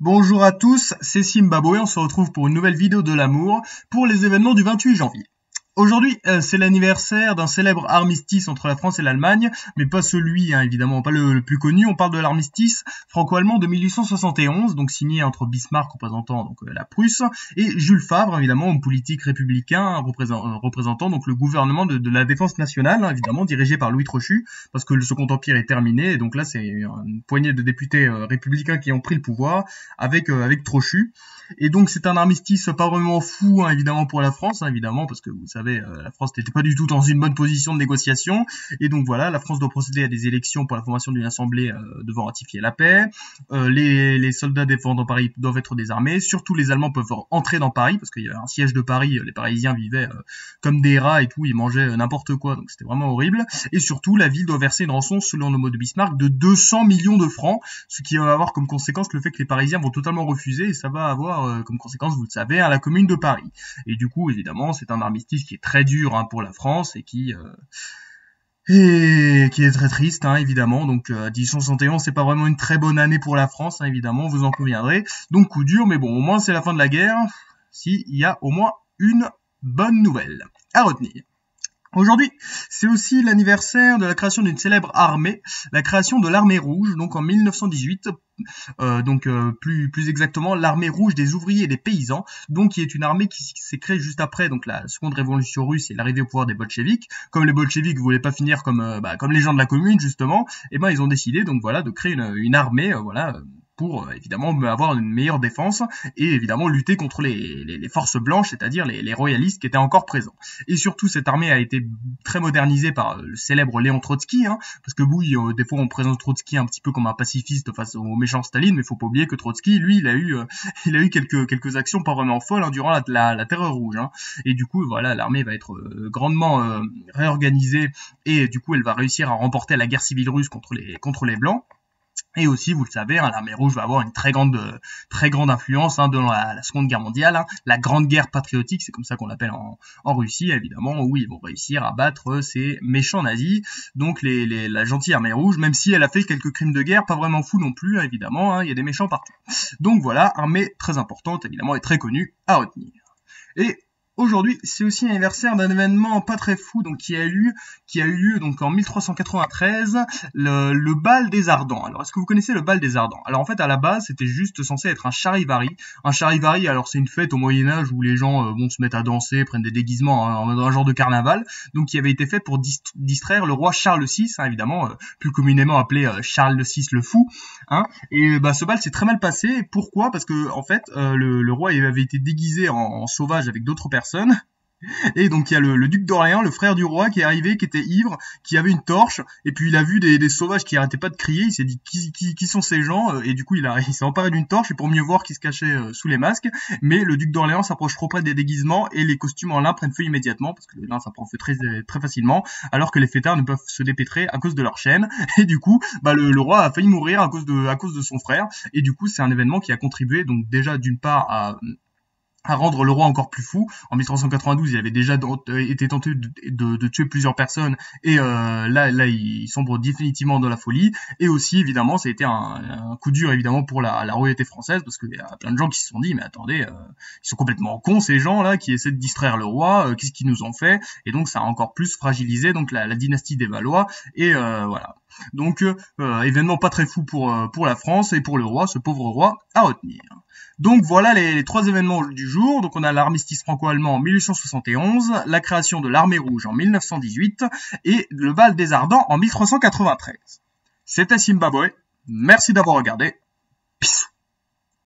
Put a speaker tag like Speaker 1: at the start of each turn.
Speaker 1: Bonjour à tous, c'est Simbabwe, on se retrouve pour une nouvelle vidéo de l'amour pour les événements du 28 janvier. Aujourd'hui, c'est l'anniversaire d'un célèbre armistice entre la France et l'Allemagne, mais pas celui, évidemment, pas le plus connu. On parle de l'armistice franco-allemand de 1871, donc signé entre Bismarck, représentant donc la Prusse, et Jules Favre, évidemment, homme politique républicain, représentant donc le gouvernement de la défense nationale, évidemment, dirigé par Louis Trochu, parce que le Second Empire est terminé, et donc là, c'est une poignée de députés républicains qui ont pris le pouvoir avec Trochu. Et donc c'est un armistice pas vraiment fou, évidemment, pour la France, évidemment, parce que vous savez, la France n'était pas du tout dans une bonne position de négociation, et donc voilà, la France doit procéder à des élections pour la formation d'une assemblée devant ratifier la paix. Les soldats défendant Paris doivent être désarmés, surtout les Allemands peuvent entrer dans Paris, parce qu'il y avait un siège de Paris, les Parisiens vivaient comme des rats et tout, ils mangeaient n'importe quoi, donc c'était vraiment horrible, et surtout la ville doit verser une rançon, selon le mot de Bismarck, de 200 millions de francs, ce qui va avoir comme conséquence le fait que les Parisiens vont totalement refuser, et ça va avoir comme conséquence, vous le savez, la Commune de Paris. Et du coup, évidemment, c'est un armistice qui est très dur pour la France et qui est très triste, évidemment. Donc 1871, c'est pas vraiment une très bonne année pour la France, évidemment, vous en conviendrez. Donc coup dur, mais bon, au moins c'est la fin de la guerre, s'il y a au moins une bonne nouvelle à retenir. Aujourd'hui, c'est aussi l'anniversaire de la création d'une célèbre armée, la création de l'armée rouge, donc en 1918, plus exactement l'armée rouge des ouvriers et des paysans, donc qui est une armée qui s'est créée juste après donc la seconde révolution russe et l'arrivée au pouvoir des bolcheviks. Comme les bolcheviks voulaient pas finir comme les gens de la commune justement, et ils ont décidé donc voilà de créer une armée pour évidemment avoir une meilleure défense et évidemment lutter contre les forces blanches, c'est-à-dire les royalistes qui étaient encore présents. Et surtout, cette armée a été très modernisée par le célèbre Léon Trotsky, parce que oui, des fois on présente Trotsky un petit peu comme un pacifiste face au méchant Staline, mais faut pas oublier que Trotsky, lui, il a eu quelques actions pas vraiment folles durant la Terreur rouge. Et du coup, voilà, l'armée va être grandement réorganisée et du coup, elle va réussir à remporter la guerre civile russe contre les blancs. Et aussi, vous le savez, l'armée rouge va avoir une très grande influence dans la Seconde Guerre mondiale, la Grande Guerre patriotique, c'est comme ça qu'on l'appelle en Russie, évidemment, où ils vont réussir à battre ces méchants nazis, donc la gentille armée rouge, même si elle a fait quelques crimes de guerre, pas vraiment fous non plus, évidemment, il y a des méchants partout. Donc voilà, armée très importante, évidemment, et très connue à retenir. Et aujourd'hui, c'est aussi l'anniversaire d'un événement pas très fou, donc qui a eu lieu donc en 1393, le bal des Ardents. Alors, est-ce que vous connaissez le bal des Ardents? Alors en fait, à la base, c'était juste censé être un charivari. Un charivari, alors c'est une fête au Moyen Âge où les gens vont se mettre à danser, prennent des déguisements en mode un genre de carnaval, donc qui avait été fait pour distraire le roi Charles VI, évidemment, plus communément appelé Charles VI le fou. Et ce bal s'est très mal passé. Pourquoi? Parce que en fait, le roi avait été déguisé en sauvage avec d'autres personnes. Et donc il y a le duc d'Orléans, le frère du roi, qui est arrivé, qui était ivre, qui avait une torche, et puis il a vu des sauvages qui arrêtaient pas de crier, il s'est dit qui sont ces gens, et du coup il s'est emparé d'une torche et pour mieux voir qui se cachait sous les masques, mais le duc d'Orléans s'approche trop près des déguisements et les costumes en lin prennent feu immédiatement, parce que le lin ça prend feu très facilement, alors que les fêtards ne peuvent se dépêtrer à cause de leur chaîne, et du coup le roi a failli mourir à cause de son frère, et du coup c'est un événement qui a contribué donc déjà d'une part à rendre le roi encore plus fou. En 1392, il avait déjà été tenté de tuer plusieurs personnes, et là il sombre définitivement dans la folie. Et aussi, évidemment, ça a été un coup dur, évidemment, pour la royauté française, parce qu'il y a plein de gens qui se sont dit, mais attendez, ils sont complètement cons, ces gens-là, qui essaient de distraire le roi, qu'est-ce qu'ils nous ont fait? Et donc, ça a encore plus fragilisé donc la dynastie des Valois, et voilà. Donc, événement pas très fou pour la France et pour le roi, ce pauvre roi, à retenir. Donc voilà les trois événements du jour. Donc on a l'armistice franco-allemand en 1871, la création de l'armée rouge en 1918 et le bal des Ardents en 1393. C'était Simbabwe. Merci d'avoir regardé. Peace.